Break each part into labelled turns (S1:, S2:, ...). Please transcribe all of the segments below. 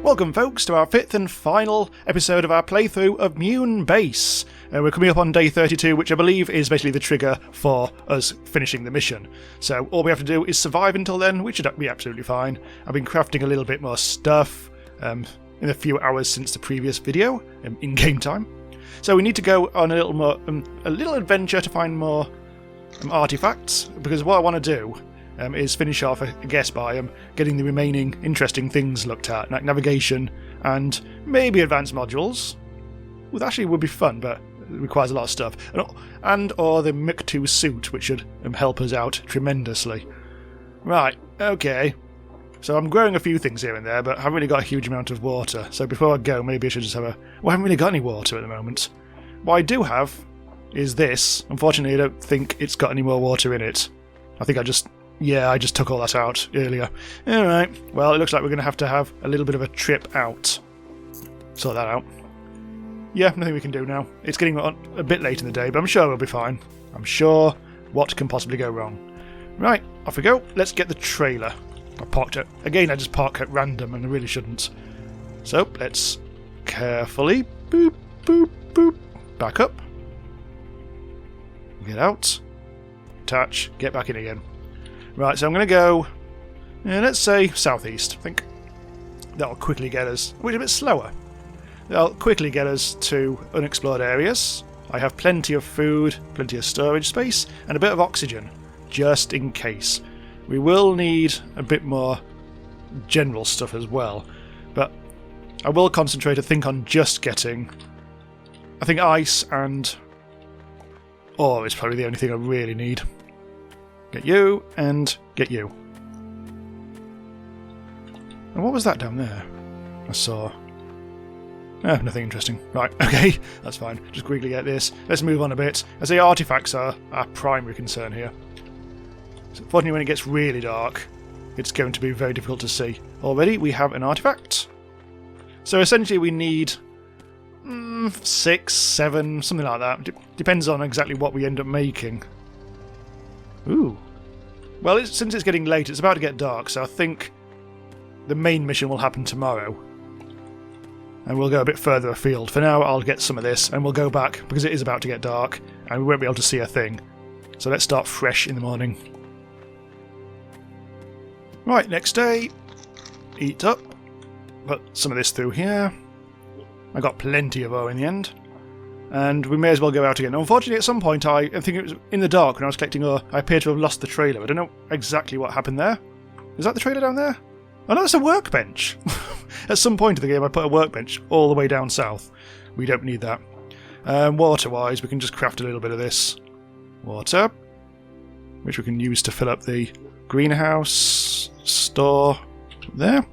S1: Welcome folks to our 5th and final episode of our playthrough of Mewnbase. We're coming up on day 32, which I believe is basically the trigger for us finishing the mission. So all we have to do is survive until then, which should be absolutely fine. I've been crafting a little bit more stuff in a few hours since the previous video, in game time. So we need to go on a little adventure to find more artifacts, because what I want to do is finish off, I guess, by getting the remaining interesting things looked at, like navigation and maybe advanced modules. Well, that actually would be fun, but it requires a lot of stuff. Or the Mk2 suit, which should help us out tremendously. Right, okay. So I'm growing a few things here and there, but I haven't really got a huge amount of water. So before I go, maybe I should just have a... Well, I haven't really got any water at the moment. What I do have is this. Unfortunately, I don't think it's got any more water in it. I think I just took all that out earlier. Alright, well, it looks like we're going to have a little bit of a trip out. Sort that out. Yeah, nothing we can do now. It's getting a bit late in the day, but I'm sure we'll be fine. I'm sure. What can possibly go wrong? Right, off we go. Let's get the trailer. I just park at random, and I really shouldn't. So, let's carefully boop, boop, boop. Back up. Get out. Attach. Get back in again. Right, so I'm going to go, let's say, southeast. I think that'll quickly get us, which is a bit slower. That'll quickly get us to unexplored areas. I have plenty of food, plenty of storage space, and a bit of oxygen, just in case. We will need a bit more general stuff as well, but I will concentrate, I think, on just getting, I think ice and ore is probably the only thing I really need. Get you, and get you. And what was that down there? I saw... nothing interesting. Right, okay, that's fine. Just quickly get this. Let's move on a bit. As the artifacts are our primary concern here. So, fortunately, when it gets really dark, it's going to be very difficult to see. Already, we have an artifact. So essentially, we need 6, 7, something like that. Depends on exactly what we end up making. Ooh. Well, since it's getting late, it's about to get dark, so I think the main mission will happen tomorrow. And we'll go a bit further afield. For now, I'll get some of this, and we'll go back, because it is about to get dark, and we won't be able to see a thing. So let's start fresh in the morning. Right, next day. Eat up. Put some of this through here. I got plenty of ore in the end. And we may as well go out again. Unfortunately, at some point, I think it was in the dark when I was collecting ore, I appear to have lost the trailer. I don't know exactly what happened there. Is that the trailer down there? Oh no, it's a workbench. At some point in the game, I put a workbench all the way down south. We don't need that. Water-wise, we can just craft a little bit of this water, which we can use to fill up the greenhouse store there.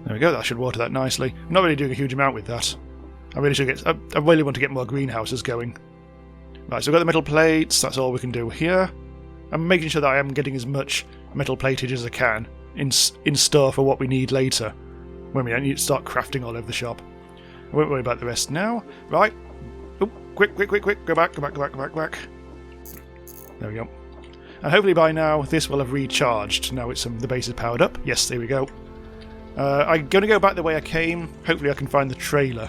S1: There we go, that should water that nicely. I'm not really doing a huge amount with that. I really want to get more greenhouses going. Right, so we've got the metal plates, that's all we can do here. I'm making sure that I am getting as much metal platage as I can in store for what we need later, when we don't need to start crafting all over the shop. I won't worry about the rest now. Right. Oh, quick. Go back. There we go. And hopefully by now this will have recharged. Now it's the base is powered up. Yes, there we go. I'm going to go back the way I came. Hopefully I can find the trailer.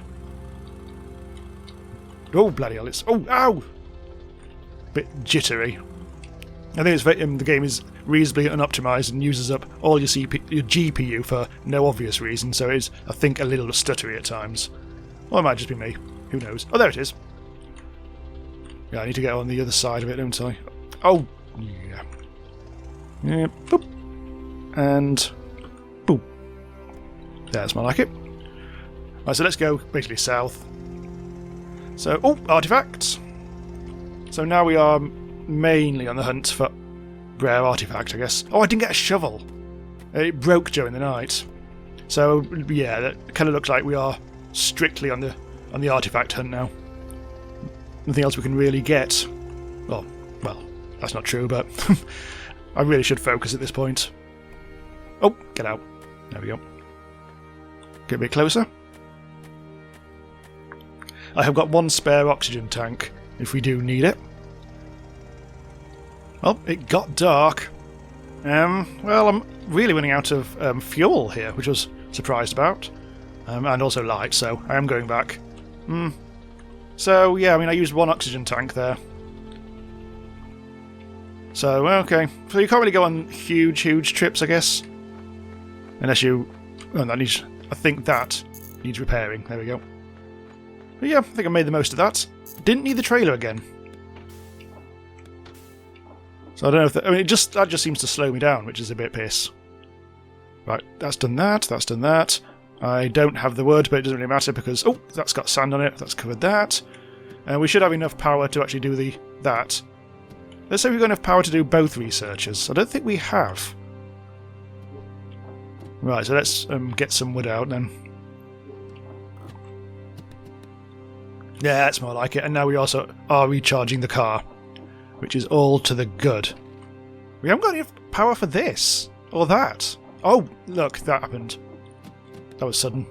S1: Oh, bloody hell. Ow! Bit jittery. I think the game is reasonably unoptimised and uses up all your GPU for no obvious reason, so it is, I think, a little stuttery at times. Or it might just be me. Who knows? Oh, there it is. Yeah, I need to get on the other side of it, don't I? Oh, yeah. Yeah, boop. And boop. That's more like it. Right, so let's go basically south. So, artifacts. So now we are mainly on the hunt for rare artifact, I guess. Oh, I didn't get a shovel. It broke during the night. So, yeah, that kind of looks like we are strictly on the artifact hunt now. Nothing else we can really get. Oh, well, that's not true, but I really should focus at this point. Oh, get out. There we go. Get a bit closer. I have got one spare oxygen tank, if we do need it. Well, it got dark. Well, I'm really running out of fuel here, which I was surprised about. And also light, so I am going back. So, yeah, I mean, I used one oxygen tank there. So, okay. So you can't really go on huge trips, I guess. Unless you... Oh, that needs... I think that needs repairing. There we go. But yeah, I think I made the most of that. Didn't need the trailer again. So I don't know if... that just seems to slow me down, which is a bit piss. Right, that's done that. That's done that. I don't have the wood, but it doesn't really matter because... Oh, that's got sand on it. That's covered that. And we should have enough power to actually do that. Let's say we've got enough power to do both researchers. I don't think we have. Right, so let's get some wood out then. Yeah, that's more like it. And now we also are recharging the car, which is all to the good. We haven't got enough power for this or that. Oh, look, that happened. That was sudden.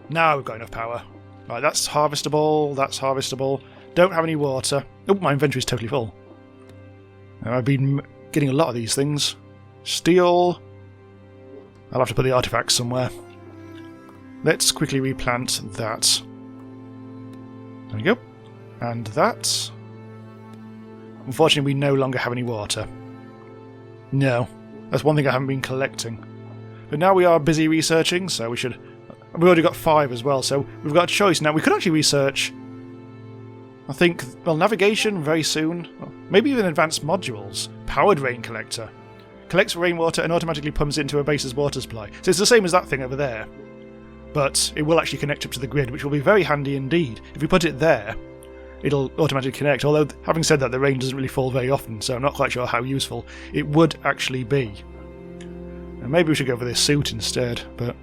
S1: Now we've got enough power. Right, that's harvestable. That's harvestable. Don't have any water. Oh, my inventory's totally full. Now, I've been getting a lot of these things. Steel. I'll have to put the artifacts somewhere. Let's quickly replant that. There we go. And that. Unfortunately, we no longer have any water. No. That's one thing I haven't been collecting. But now we are busy researching, so we should... We've already got 5 as well, so we've got a choice. Now, we could actually research... I think, well, navigation very soon. Maybe even advanced modules. Powered rain collector. Collects rainwater and automatically pumps it into a base's water supply. So it's the same as that thing over there. But it will actually connect up to the grid, which will be very handy indeed. If we put it there, it'll automatically connect. Although, having said that, the rain doesn't really fall very often, so I'm not quite sure how useful it would actually be. And maybe we should go for this suit instead, but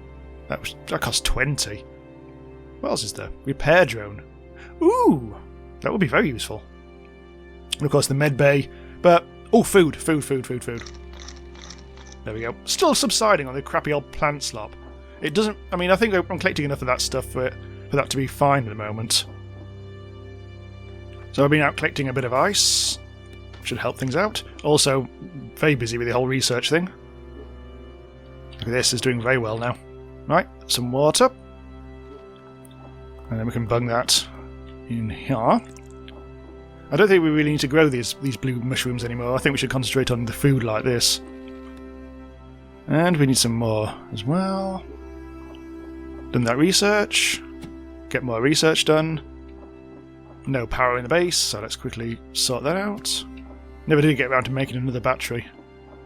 S1: that costs 20. What else is there? Repair drone. Ooh! That would be very useful. And of course the med bay, but... Oh, food. There we go. Still subsiding on the crappy old plant slop. It doesn't... I mean, I think I'm collecting enough of that stuff for that to be fine at the moment. So I've been out collecting a bit of ice. Should help things out. Also, very busy with the whole research thing. Look at this, it's doing very well now. Right, some water. And then we can bung that in here. I don't think we really need to grow these blue mushrooms anymore. I think we should concentrate on the food like this. And we need some more as well. Done that research. Get more research done. No power in the base, so let's quickly sort that out. Never did get around to making another battery.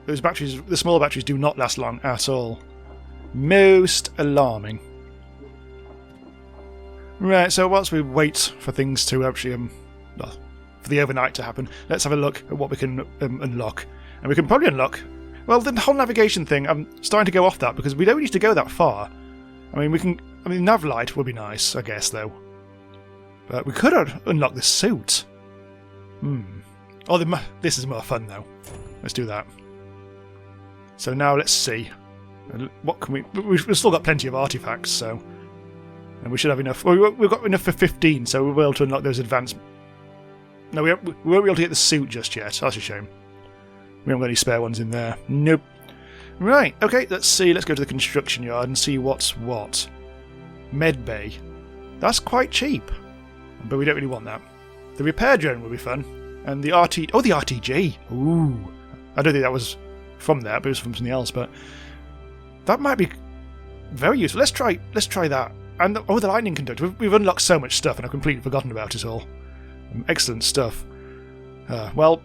S1: Those batteries, the small batteries, do not last long at all. Most alarming. Right, so whilst we wait for things to actually, for the overnight to happen, let's have a look at what we can unlock. And we can probably unlock... Well, the whole navigation thing, I'm starting to go off that, because we don't need to go that far. I mean, we can... I mean, nav light would be nice, I guess, though. But we could unlock the suit. Oh, this is more fun, though. Let's do that. So now let's see. What can we... We've still got plenty of artifacts, so... And we should have enough... Well, we've got enough for 15, so we'll be able to unlock those advanced... No, we won't be able to get the suit just yet. That's a shame. We haven't got any spare ones in there. Nope. Right, okay, let's see. Let's go to the construction yard and see what's what. Med bay. That's quite cheap. But we don't really want that. The repair drone will be fun. And the RT... Oh, the RTG! Ooh. I don't think that was from there, but it was from something else, but... That might be very useful. Let's try that. And the lightning conductor. We've unlocked so much stuff and I've completely forgotten about it all. Excellent stuff. Well,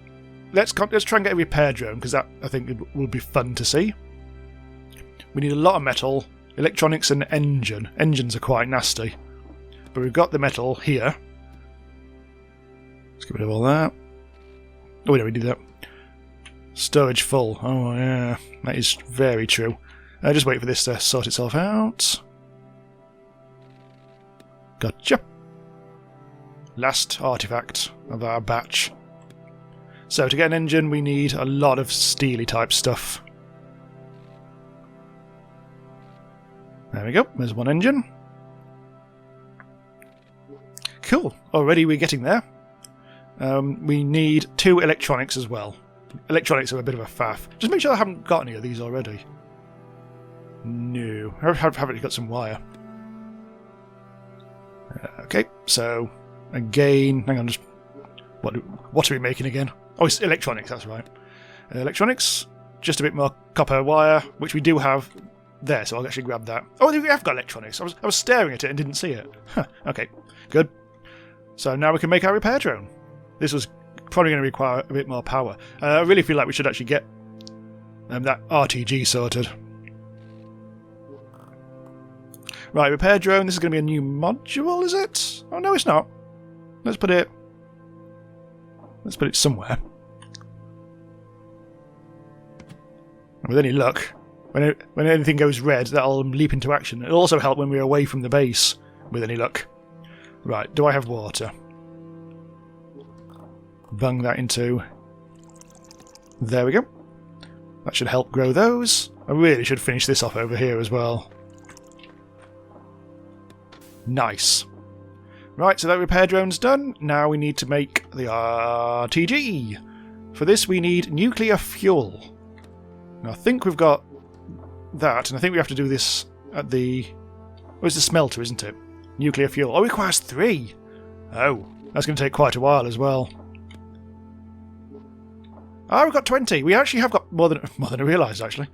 S1: let's try and get a repair drone, because that, I think, it will be fun to see. We need a lot of metal, electronics and engine. Engines are quite nasty. But we've got the metal here. Let's get rid of all that. Oh, we don't need that. Storage full. Oh, yeah. That is very true. Just wait for this to sort itself out. Gotcha. Last artifact of our batch. So to get an engine we need a lot of steely type stuff. There we go, there's one engine. Cool, already we're getting there. We need 2 electronics as well. Electronics are a bit of a faff. Just make sure I haven't got any of these already. No. I haven't got some wire. Okay, so again, hang on, just what are we making again? Oh, it's electronics, that's right. Electronics, just a bit more copper wire, which we do have there, so I'll actually grab that. Oh, we have got electronics. I was staring at it and didn't see it. Huh, okay, good. So now we can make our repair drone. This was probably going to require a bit more power. I really feel like we should actually get that RTG sorted. Right, repair drone. This is going to be a new module, is it? Oh no, it's not. Let's put it somewhere. With any luck, when anything goes red, that'll leap into action. It'll also help when we're away from the base, with any luck. Right, do I have water? Bung that into... There we go. That should help grow those. I really should finish this off over here as well. Nice. Right, so that repair drone's done. Now we need to make the RTG. For this we need nuclear fuel. Now I think we've got that, and I think we have to do this at the... Oh, it's the smelter, isn't it? Nuclear fuel. Oh, it requires 3! Oh, that's going to take quite a while as well. Ah, we've got 20! We actually have got more than I realised, actually.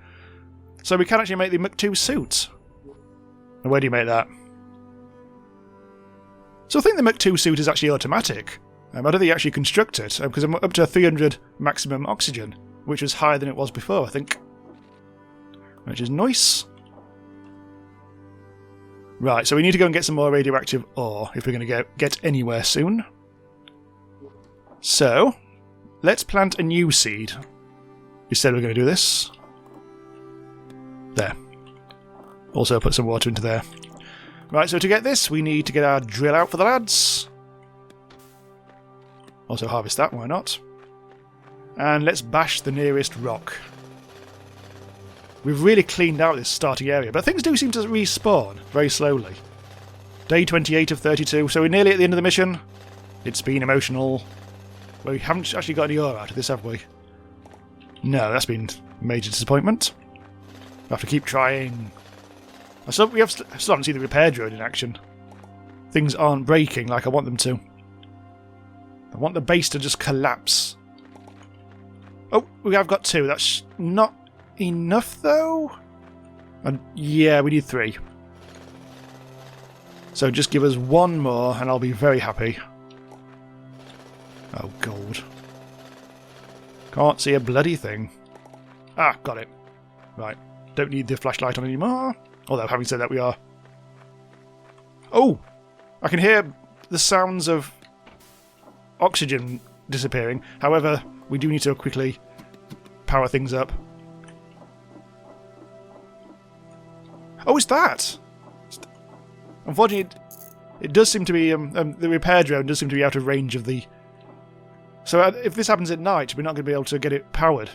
S1: So we can actually make the Mk2 suit. Now, where do you make that? So I think the Mk2 suit is actually automatic. I don't think you actually construct it, because I'm up to 300 maximum oxygen, which was higher than it was before, I think. Which is nice. Right, so we need to go and get some more radioactive ore if we're going to get anywhere soon. So, let's plant a new seed. You said we're going to do this. There. Also put some water into there. Right, so to get this, we need to get our drill out for the lads. Also harvest that, why not? And let's bash the nearest rock. We've really cleaned out this starting area, but things do seem to respawn very slowly. Day 28 of 32, so we're nearly at the end of the mission. It's been emotional. Well, we haven't actually got any ore out of this, have we? No, that's been a major disappointment. We'll have to keep trying. We still haven't seen the repair drone in action. Things aren't breaking like I want them to. I want the base to just collapse. Oh, we have got 2. That's not enough, though? And yeah, we need 3. So just give us 1 more and I'll be very happy. Oh, gold. Can't see a bloody thing. Ah, got it. Right. Don't need the flashlight on anymore. Although, having said that, we are... Oh! I can hear the sounds of oxygen disappearing. However, we do need to quickly power things up. Oh, it's that! Unfortunately, it does seem to be... the repair drone does seem to be out of range of the... So if this happens at night, we're not going to be able to get it powered.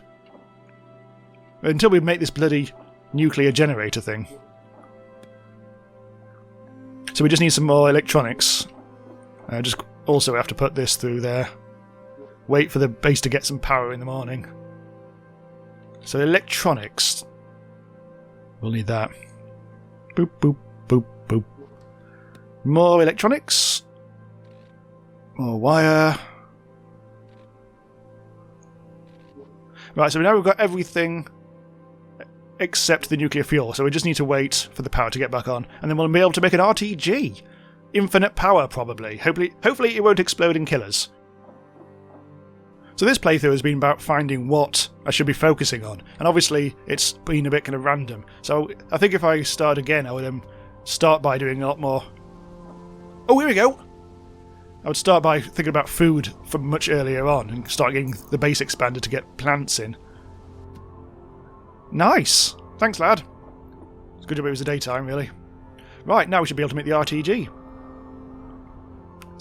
S1: Until we make this bloody nuclear generator thing. So we just need some more electronics. Just also have to put this through there. Wait for the base to get some power in the morning. So electronics. We'll need that. Boop, boop, boop, boop. More electronics. More wire. Right, so now we've got everything except the nuclear fuel, so we just need to wait for the power to get back on, and then we'll be able to make an RTG. Infinite power, probably. Hopefully it won't explode and kill us. So this playthrough has been about finding what I should be focusing on, and obviously it's been a bit kind of random. So I think if I start again, I would start by doing a lot more... Oh, here we go! I would start by thinking about food from much earlier on, and start getting the base expanded to get plants in. Nice! Thanks, lad. It's good job it was the daytime, really. Right, now we should be able to make the RTG.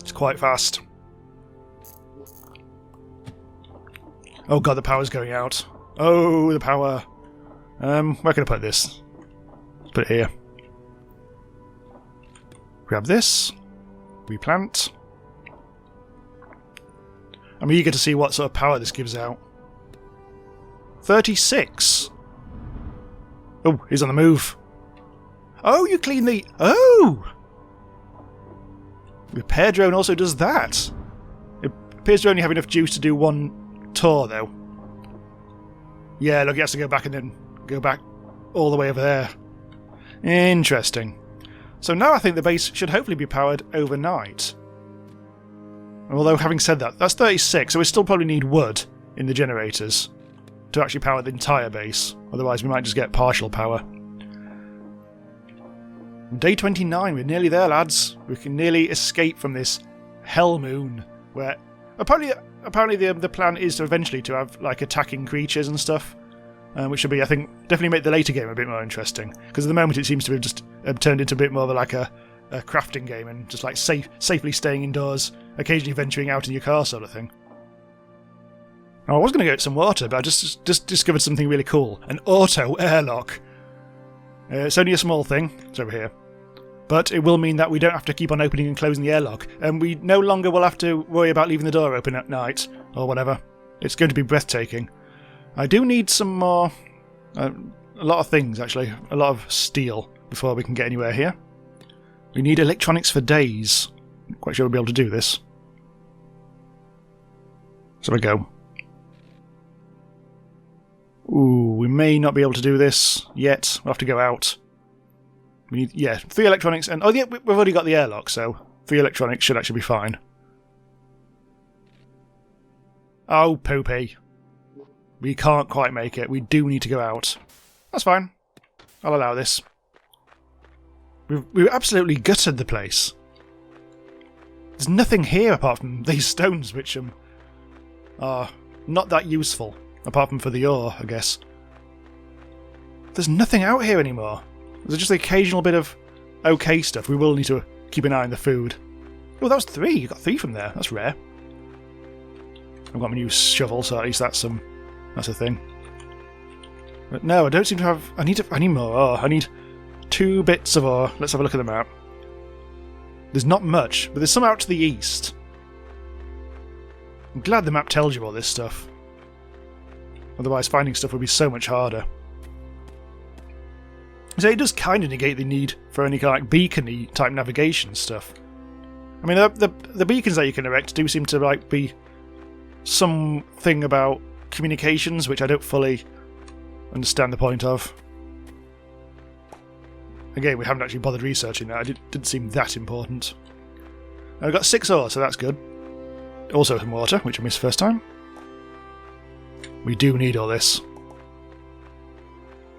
S1: It's quite fast. Oh god, the power's going out. Oh, the power. Where can I put this? Let's put it here. Grab this. Replant. I'm eager to see what sort of power this gives out. 36. Oh, he's on the move. Oh, you clean the... Oh! Repair drone also does that. It appears to only have enough juice to do one tour, though. Yeah, look, he has to go back and then go back all the way over there. Interesting. So now I think the base should hopefully be powered overnight. Although, having said that, that's 36, so we still probably need wood in the generators to actually power the entire base. Otherwise, we might just get partial power. Day 29, we're nearly there, lads. We can nearly escape from this hell moon, where apparently the plan is to eventually to have like attacking creatures and stuff, which should be, I think, definitely make the later game a bit more interesting. Because at the moment it seems to have just turned into a bit more of like a crafting game and just like safely staying indoors, occasionally venturing out in your car sort of thing. Now, I was going to go get some water, but I just discovered something really cool. An auto airlock. It's only a small thing. It's over here. But it will mean that we don't have to keep on opening and closing the airlock. And we no longer will have to worry about leaving the door open at night, or whatever. It's going to be breathtaking. I do need some more... a lot of things, actually. A lot of steel before we can get anywhere here. We need electronics for days. Not quite sure we'll be able to do this. So we go. Ooh, we may not be able to do this yet. We'll have to go out. We need, yeah, 3 electronics, and oh yeah, we've already got the airlock, so 3 electronics should actually be fine. Oh, poopy. We can't quite make it. We do need to go out. That's fine. I'll allow this. We've absolutely gutted the place. There's nothing here apart from these stones, which are not that useful. Apart from for the ore, I guess. There's nothing out here anymore. There's just the occasional bit of okay stuff. We will need to keep an eye on the food. Oh, that was 3. You got 3 from there. That's rare. I've got my new shovel, so at least that's a thing. But no, I don't seem to have... I need more ore. I need 2 bits of ore. Let's have a look at the map. There's not much, but there's some out to the east. I'm glad the map tells you all this stuff. Otherwise, finding stuff would be so much harder. So it does kind of negate the need for any kind of like beacon-y type navigation stuff. I mean, the beacons that you can erect do seem to like be something about communications, which I don't fully understand the point of. Again, we haven't actually bothered researching that. It didn't seem that important. I've got 6 ore, so that's good. Also some water, which I missed first time. We do need all this.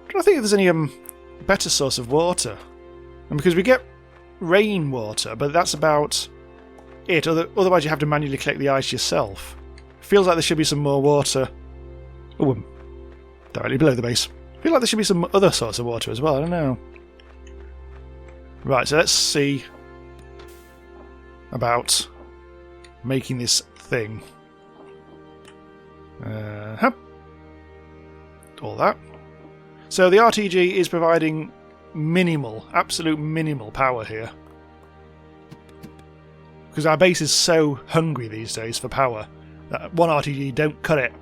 S1: I don't think if there's any better source of water. And because we get rainwater, but that's about it. Otherwise you have to manually collect the ice yourself. Feels like there should be some more water. Oh, directly below the base. Feel like there should be some other sorts of water as well, I don't know. Right, so let's see about making this thing. All that. So the RTG is providing minimal, absolute minimal power here. Because our base is so hungry these days for power that 1 RTG don't cut it.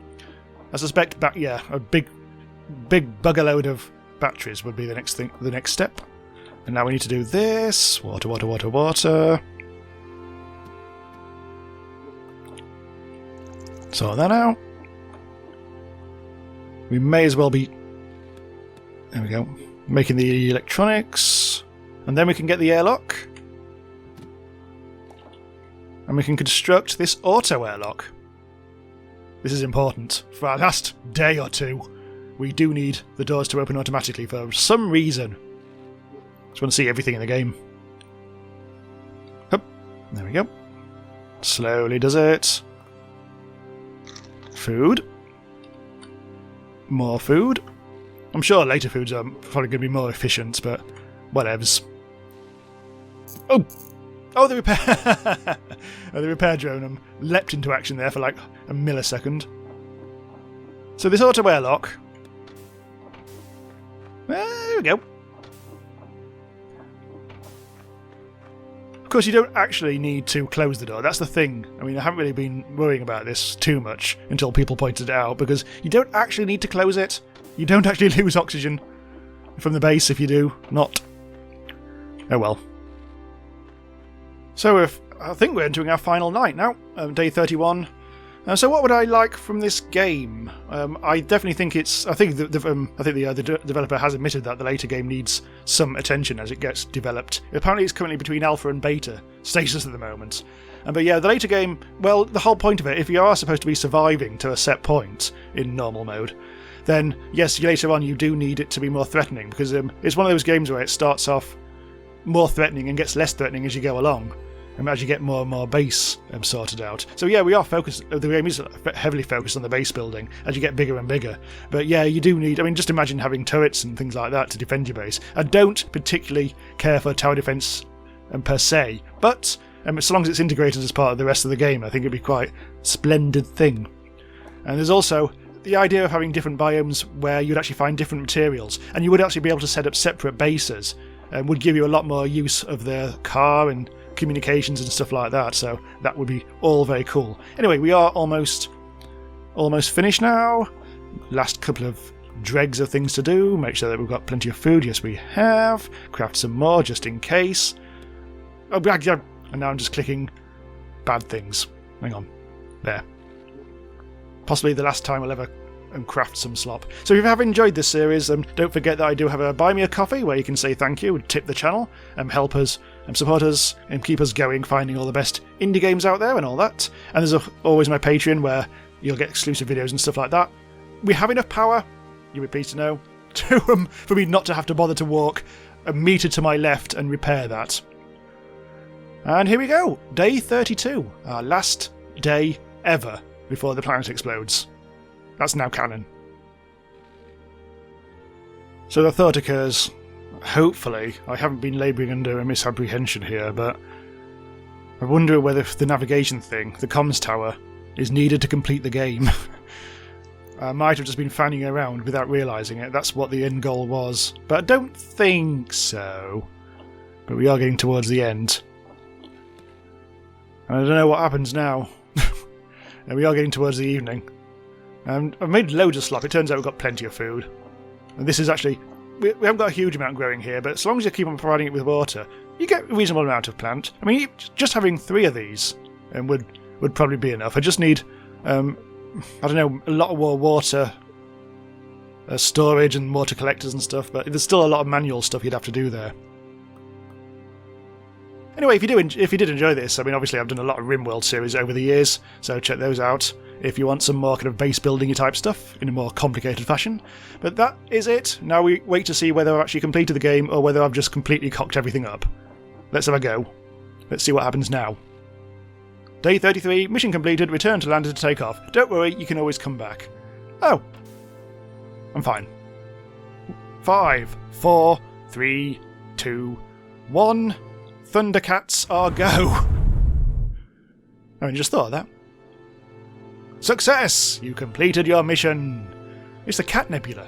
S1: I suspect a big bugger load of batteries would be the next step. And now we need to do this. Water, water, water, water. Sort that out. We may as well be... There we go. Making the electronics. And then we can get the airlock. And we can construct this auto airlock. This is important. For our last day or 2, we do need the doors to open automatically for some reason. Just want to see everything in the game. Hup. There we go. Slowly does it. Food. More food. I'm sure later foods are probably going to be more efficient, but whatevs. Oh! Oh, the repair... the repair drone leapt into action there for like a millisecond. So this auto airlock... There we go. Of course, you don't actually need to close the door. That's the thing. I mean, I haven't really been worrying about this too much until people pointed it out, because you don't actually need to close it. You don't actually lose oxygen from the base if you do not. Oh well. So I think we're entering our final night now, day 31. So what would I like from this game? I definitely think I think the developer has admitted that the later game needs some attention as it gets developed. Apparently it's currently between alpha and beta status at the moment. But yeah, the later game, well, the whole point of it, if you are supposed to be surviving to a set point in normal mode, then yes, later on you do need it to be more threatening, because it's one of those games where it starts off more threatening and gets less threatening as you go along, and as you get more and more base sorted out. So yeah, we are focused. The game is heavily focused on the base building as you get bigger and bigger. But yeah, you do need. I mean, just imagine having turrets and things like that to defend your base. I don't particularly care for tower defense per se, but so long as it's integrated as part of the rest of the game, I think it'd be quite a splendid thing. And there's also the idea of having different biomes where you'd actually find different materials, and you would actually be able to set up separate bases, and would give you a lot more use of the car and communications and stuff like that. So that would be all very cool. Anyway, we are almost finished now. Last couple of dregs of things to do. Make sure that we've got plenty of food. Yes, we have. Craft some more just in case. Oh, and now I'm just clicking bad things. Hang on. There. Possibly the last time I'll ever craft some slop. So if you have enjoyed this series, don't forget that I do have a Buy Me a Coffee where you can say thank you and tip the channel, help us, support us, and keep us going, finding all the best indie games out there and all that. And there's always my Patreon where you'll get exclusive videos and stuff like that. We have enough power, you'll be pleased to know, for me not to have to bother to walk a metre to my left and repair that. And here we go, day 32, our last day ever before the planet explodes. That's now canon. So the thought occurs, hopefully, I haven't been labouring under a misapprehension here, but I wonder whether the navigation thing, the comms tower, is needed to complete the game. I might have just been fanning around without realising it. That's what the end goal was. But I don't think so. But we are getting towards the end. And I don't know what happens now. And we are getting towards the evening. And I've made loads of slop. It turns out we've got plenty of food. And this is actually... We haven't got a huge amount growing here, but as long as you keep on providing it with water, you get a reasonable amount of plant. I mean, just having 3 of these would probably be enough. I just need, I don't know, a lot more water storage and water collectors and stuff, but there's still a lot of manual stuff you'd have to do there. Anyway, if you did enjoy this, I mean, obviously I've done a lot of RimWorld series over the years, so check those out if you want some more kind of base building type stuff in a more complicated fashion. But that is it. Now we wait to see whether I've actually completed the game or whether I've just completely cocked everything up. Let's have a go. Let's see what happens now. Day 33, mission completed, return to lander to take off. Don't worry, you can always come back. Oh. I'm fine. 5, 4, 3, 2, 1... Thundercats are go! I just thought of that. Success! You completed your mission! It's the Cat Nebula.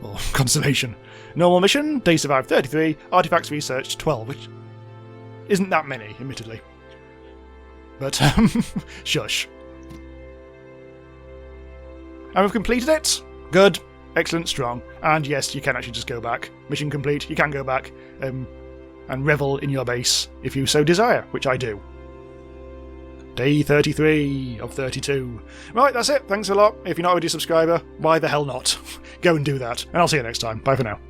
S1: Or constellation. Normal mission, day survived 33, artifacts researched 12, which isn't that many, admittedly. But, shush. And we've completed it! Good. Excellent, strong. And yes, you can actually just go back. Mission complete, you can go back. And revel in your base if you so desire, which I do. Day 33 of 32. Right, that's it. Thanks a lot. If you're not already a subscriber, why the hell not? Go and do that. And I'll see you next time. Bye for now.